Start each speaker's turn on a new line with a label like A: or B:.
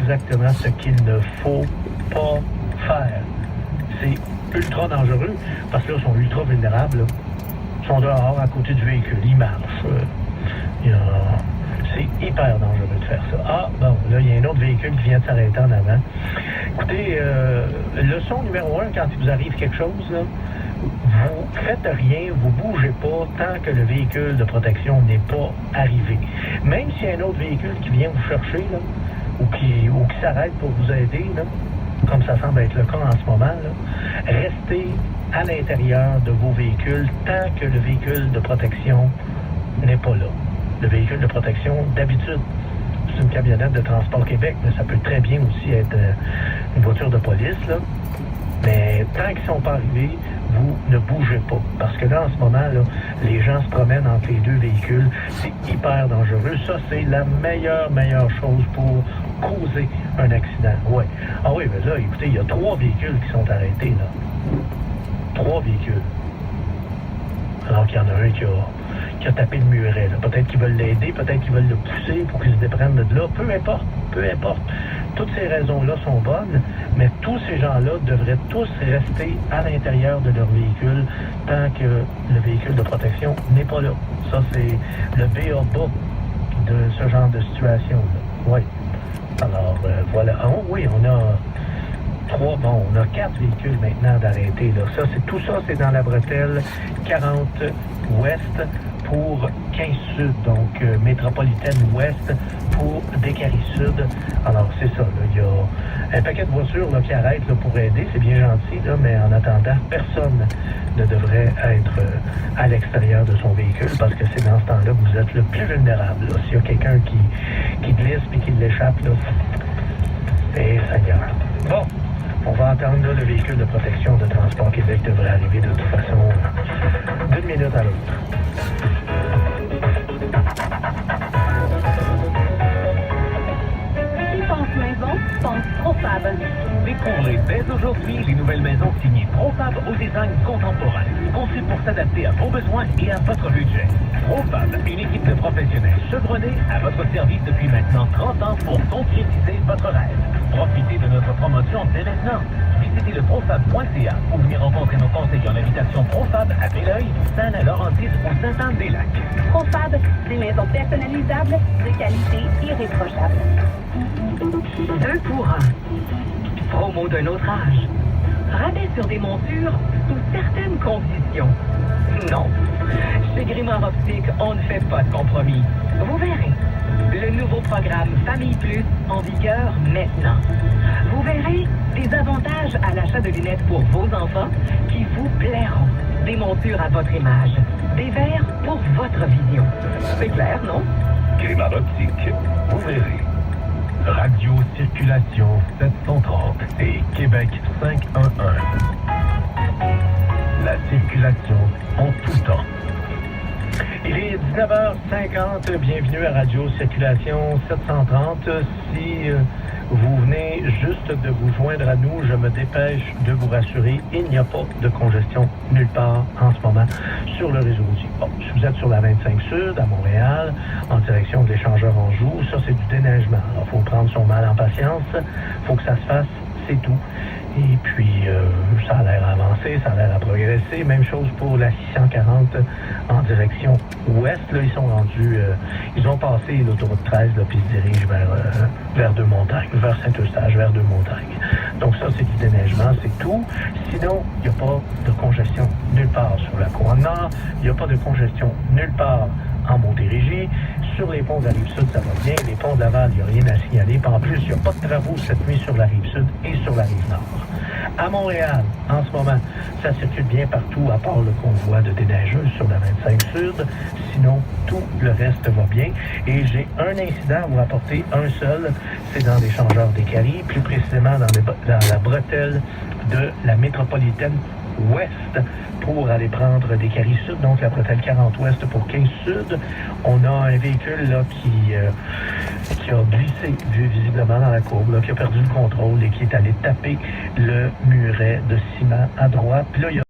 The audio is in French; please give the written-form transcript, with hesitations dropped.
A: exactement ce qu'il ne faut pas faire. C'est ultra dangereux parce que là, ils sont ultra vulnérables. Là. Ils sont dehors à côté du véhicule, ils marchent. C'est hyper dangereux de faire ça. Ah, bon, là, il y a un autre véhicule qui vient de s'arrêter en avant. Écoutez, leçon numéro 1, quand il vous arrive quelque chose, là, vous faites rien, vous bougez pas tant que le véhicule de protection n'est pas arrivé. Même s'il y a un autre véhicule qui vient vous chercher, là, ou qui s'arrête pour vous aider, là, comme ça semble être le cas en ce moment, là, restez à l'intérieur de vos véhicules tant que le véhicule de protection n'est pas là. Le véhicule de protection, d'habitude, c'est une camionnette de Transport Québec, mais ça peut très bien aussi être une voiture de police, là. Mais tant qu'ils ne sont pas arrivés, vous ne bougez pas. Parce que là, en ce moment, là, les gens se promènent entre les deux véhicules. C'est hyper dangereux. Ça, c'est la meilleure chose pour causer un accident. Ouais. Ah oui, mais là, écoutez, il y a 3 véhicules qui sont arrêtés, là. 3 véhicules. Alors qu'il y en a un qui a tapé le muret. Peut-être qu'ils veulent l'aider, peut-être qu'ils veulent le pousser pour qu'il se déprenne de là. Peu importe. Toutes ces raisons-là sont bonnes, mais tous ces gens-là devraient tous rester à l'intérieur de leur véhicule tant que le véhicule de protection n'est pas là. Ça, c'est le b.a.-ba de ce genre de situation-là. Oui. Alors, voilà. Oh, oui, on a 4 véhicules maintenant d'arrêter. Tout ça, c'est dans la bretelle 40 ouest pour 15 sud, donc métropolitaine ouest pour Décarie sud. Alors, c'est ça. Il y a un paquet de voitures là, qui arrêtent là, pour aider. C'est bien gentil, là, mais en attendant, personne ne devrait être à l'extérieur de son véhicule parce que c'est dans ce temps-là que vous êtes le plus vulnérable. Là. S'il y a quelqu'un qui glisse et qui l'échappe, là, et Seigneur. Bon. On va entendre là, le véhicule de protection de Transport Québec devrait arriver de toute façon d'une minute à l'autre.
B: Qui pense maison, pense Profab.
C: Découvrez dès aujourd'hui les nouvelles maisons signées Profab au design contemporain, conçues pour s'adapter à vos besoins et à votre budget. Profab, une équipe de professionnels chevronnés à votre service depuis maintenant 30 ans pour concrétiser votre rêve. Profitez de notre promotion dès maintenant. Visitez le profab.ca ou venez rencontrer nos conseillers en habitation Profab à Belleuil, Saint-Laurentide ou Sainte-Anne-des-Lacs.
B: Profab, des maisons personnalisables, de qualité irréprochable.
D: 2 pour 1. Promo d'un autre âge. Rabais sur des montures sous certaines conditions. Non. Chez Grimard Optique, on ne fait pas de compromis. Vous verrez. Le nouveau programme Famille Plus en vigueur maintenant. Vous verrez des avantages à l'achat de lunettes pour vos enfants qui vous plairont. Des montures à votre image. Des verres pour votre vision. C'est clair, non?
C: Grimard Optique, vous verrez. Radio Circulation 730 et Québec 511. La circulation en tout temps.
A: Il est 19h50, bienvenue à Radio Circulation 730. Si vous venez juste de vous joindre à nous, je me dépêche de vous rassurer, il n'y a pas de congestion nulle part en ce moment sur le réseau routier. Bon, si vous êtes sur la 25 Sud, à Montréal, en direction de l'échangeur Anjou, ça c'est du déneigement. Alors, il faut prendre son mal en patience, il faut que ça se fasse, c'est tout. Et puis, ça a l'air à avancer, ça a l'air à progresser. Même chose pour la 640 en direction ouest. Là, ils sont rendus, ils ont passé l'autoroute 13, là, puis ils se dirigent vers Deux-Montagnes, vers Saint-Eustache, vers Deux-Montagnes. Donc ça, c'est du déneigement, c'est tout. Sinon, il n'y a pas de congestion nulle part sur la Couronne-Nord. Il n'y a pas de congestion nulle part en Montérégie. Sur les ponts de la Rive-Sud, ça va bien. Les ponts de Laval, il n'y a rien à signaler. Puis en plus, il n'y a pas de travaux cette nuit sur la Rive-Sud et sur la Rive-Nord. À Montréal, en ce moment, ça circule bien partout, à part le convoi de déneigeuses sur la 25 Sud. Sinon, tout le reste va bien. Et j'ai un incident à vous rapporter, un seul. C'est dans l'échangeur Décarie, plus précisément dans la bretelle de la métropolitaine ouest pour aller prendre Décarie sud, donc la bretelle 40 ouest pour 15 sud. On a un véhicule là, qui a glissé visiblement dans la courbe, là, qui a perdu le contrôle et qui est allé taper le muret de ciment à droite. Puis là, il y a